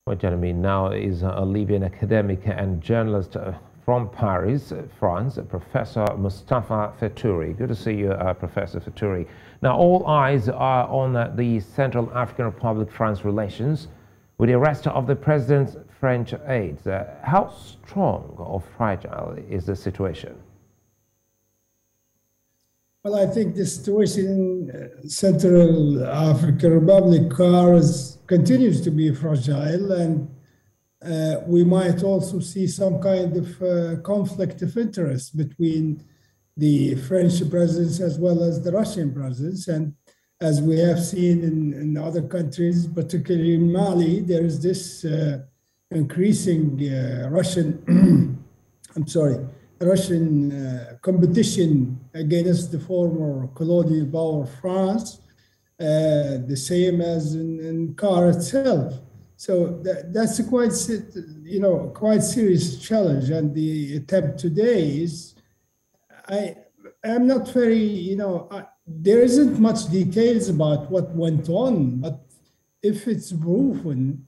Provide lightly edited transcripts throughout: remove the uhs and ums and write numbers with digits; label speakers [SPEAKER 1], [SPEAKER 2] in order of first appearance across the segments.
[SPEAKER 1] Well, joining me now is a Libyan academic and journalist from Paris, France, Professor Mustafa Fetouri. Good to see you, Professor Fetouri. Now, all eyes are on the Central African Republic-France relations with the arrest of the president's French aides. How strong or fragile is the situation?
[SPEAKER 2] Well, I think the situation in Central African Republic, C.A.R, continues to be fragile, and we might also see some kind of conflict of interest between the French presence as well as the Russian presence. And as we have seen in other countries, particularly in Mali, there is this increasing Russian, Russian competition against the former colonial power France, the same as in C.A.R itself. So that's a quite serious challenge. And the attempt today is, I'm not very, there isn't much details about what went on, but if it's proven,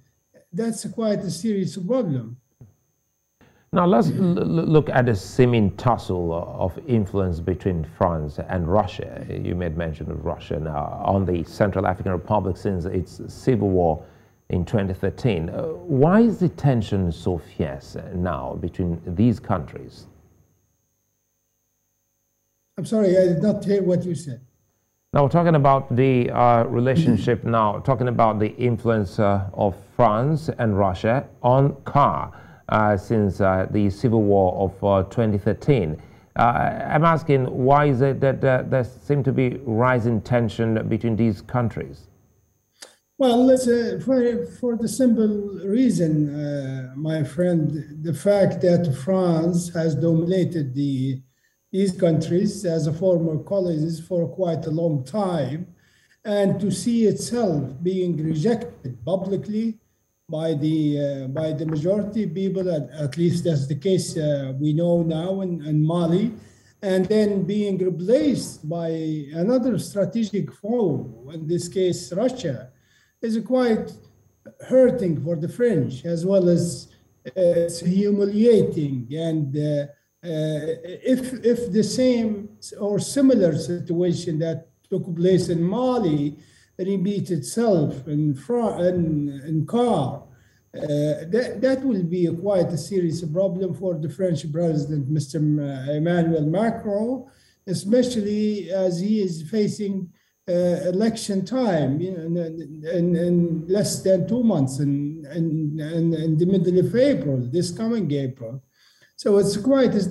[SPEAKER 2] that's quite a serious problem.
[SPEAKER 1] Now let's look at the seeming tussle of influence between France and Russia. You made mention of Russia now on the Central African Republic since its civil war in 2013. Why is the tension so fierce now between these countries?
[SPEAKER 2] I'm sorry, I did not hear what you said.
[SPEAKER 1] Now we're talking about the relationship now, talking about the influence of France and Russia on C.A.R. Since the civil war of 2013. I'm asking, why is it that there seems to be rising tension between these countries?
[SPEAKER 2] Well, for the simple reason, my friend, the fact that France has dominated these countries as a former colonies for quite a long time, and to see itself being rejected publicly by the majority of people, at least that's the case we know now in Mali, and then being replaced by another strategic foe, in this case Russia, is quite hurting for the French, as well as it's humiliating. And if the same or similar situation that took place in Mali repeat itself in C.A.R, that will be quite a serious problem for the French president, Mr. Emmanuel Macron, especially as he is facing election time in less than 2 months, in the middle of April, this coming April. So it's quite a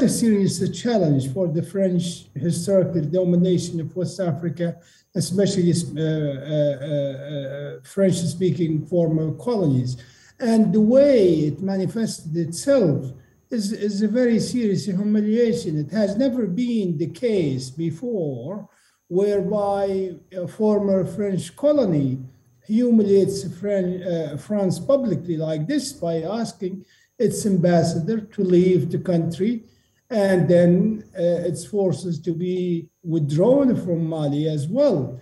[SPEAKER 2] serious challenge for the French historical domination of West Africa, especially French-speaking former colonies. And the way it manifested itself is a very serious humiliation. It has never been the case before, whereby a former French colony humiliates France publicly like this by asking its ambassador to leave the country, and then its forces to be withdrawn from Mali as well,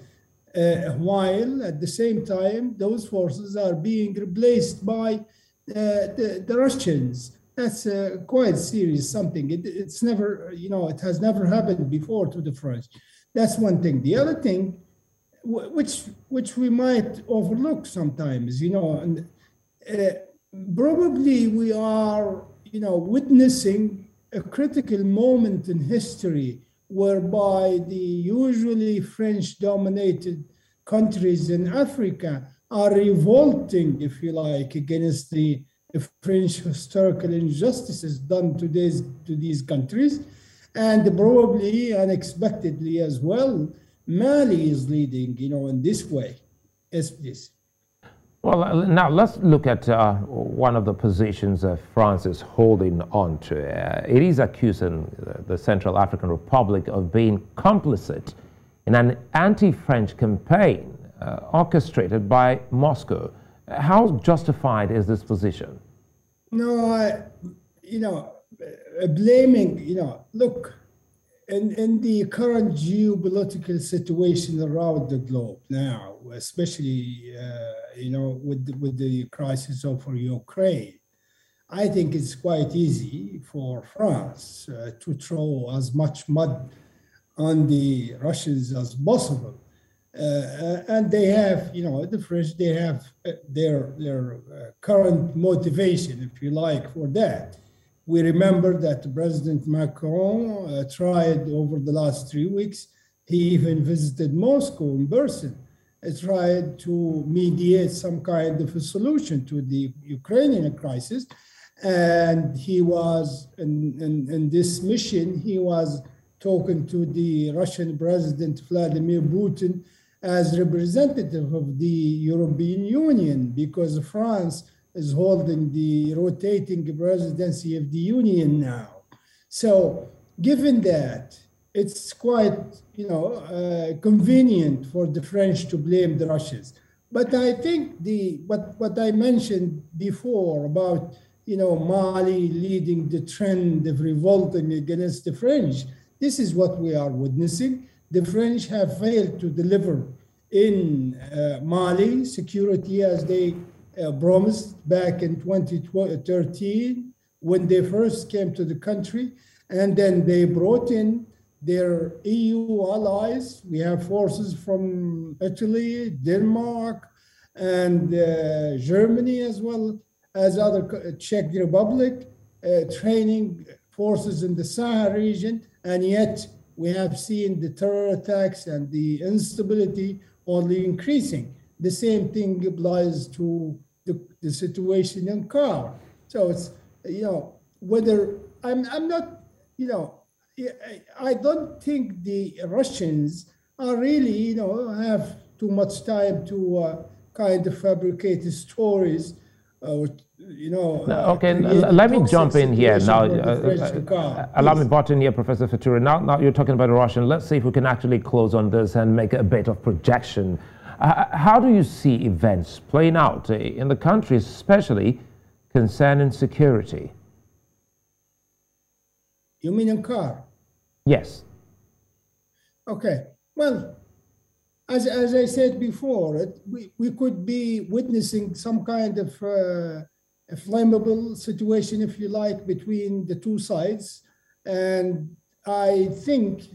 [SPEAKER 2] while at the same time those forces are being replaced by the Russians. That's quite serious something. It's never, it has never happened before to the French. That's one thing. The other thing, which we might overlook sometimes, and probably we are, witnessing a critical moment in history whereby the usually French-dominated countries in Africa are revolting, if you like, against the French historical injustices done to these countries. And probably unexpectedly as well, Mali is leading, in this way. Yes, please.
[SPEAKER 1] Well, now let's look at one of the positions France is holding on to. It is accusing the Central African Republic of being complicit in an anti-French campaign orchestrated by Moscow. How justified is this position?
[SPEAKER 2] No, blaming, look, in the current geopolitical situation around the globe now, especially with the crisis over Ukraine, I think it's quite easy for France to throw as much mud on the Russians as possible. And they have, the French, they have their current motivation, if you like, for that. We remember that President Macron tried over the last 3 weeks, he even visited Moscow in person, tried to mediate some kind of a solution to the Ukrainian crisis. And he was, in this mission, he was talking to the Russian President Vladimir Putin as representative of the European Union, because France is holding the rotating presidency of the Union now. So given that, it's quite convenient for the French to blame the Russians. But I think what I mentioned before about Mali leading the trend of revolting against the French, this is what we are witnessing. The French have failed to deliver in Mali security as they promised back in 2013 when they first came to the country. And then they brought in their EU allies. We have forces from Italy, Denmark, and Germany, as well as other Czech Republic, training forces in the Sahel region. And yet we have seen the terror attacks and the instability only increasing. The same thing applies to the situation in C.A.R. So it's, whether I'm not, I don't think the Russians are really, have too much time to kind of fabricate stories.
[SPEAKER 1] Okay, let me jump in here now. Allow me butt in here, Professor Fetouri. Now you're talking about Russian. Let's see if we can actually close on this and make a bit of projection. How do you see events playing out in the country, especially concerning security?
[SPEAKER 2] You mean in C.A.R.?
[SPEAKER 1] Yes.
[SPEAKER 2] Okay. Well, as I said before, we could be witnessing some kind of a flammable situation, if you like, between the two sides. And I think,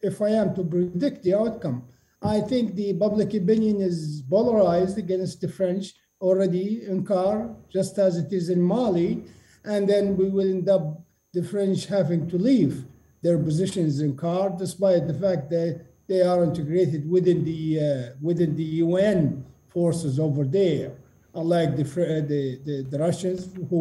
[SPEAKER 2] if I am to predict the outcome, I think the public opinion is polarized against the French already in C.A.R., just as it is in Mali. And then we will end up the French having to leave their positions in C.A.R., despite the fact that they are integrated within the UN forces over there, unlike the Russians, who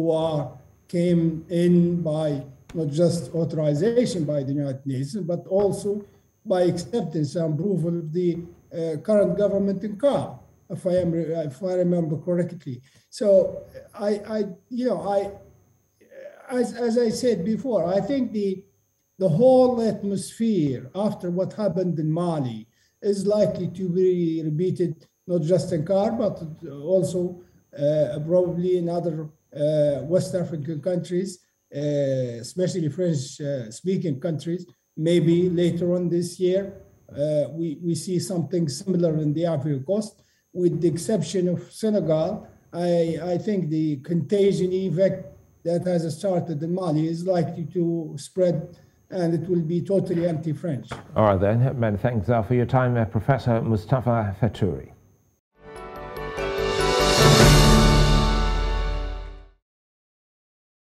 [SPEAKER 2] came in by not just authorization by the United Nations, but also by acceptance and approval of the current government in C.A.R., if I remember correctly. So as I said before, I think the whole atmosphere after what happened in Mali is likely to be repeated, not just in C.A.R., but also probably in other West African countries, especially French-speaking countries. Maybe later on this year, we see something similar in the Ivory Coast, with the exception of Senegal. I think the contagion effect that has started in Mali is likely to spread, and it will be totally anti-French.
[SPEAKER 1] All right then, many thanks for your time, Professor Mustafa Fetouri.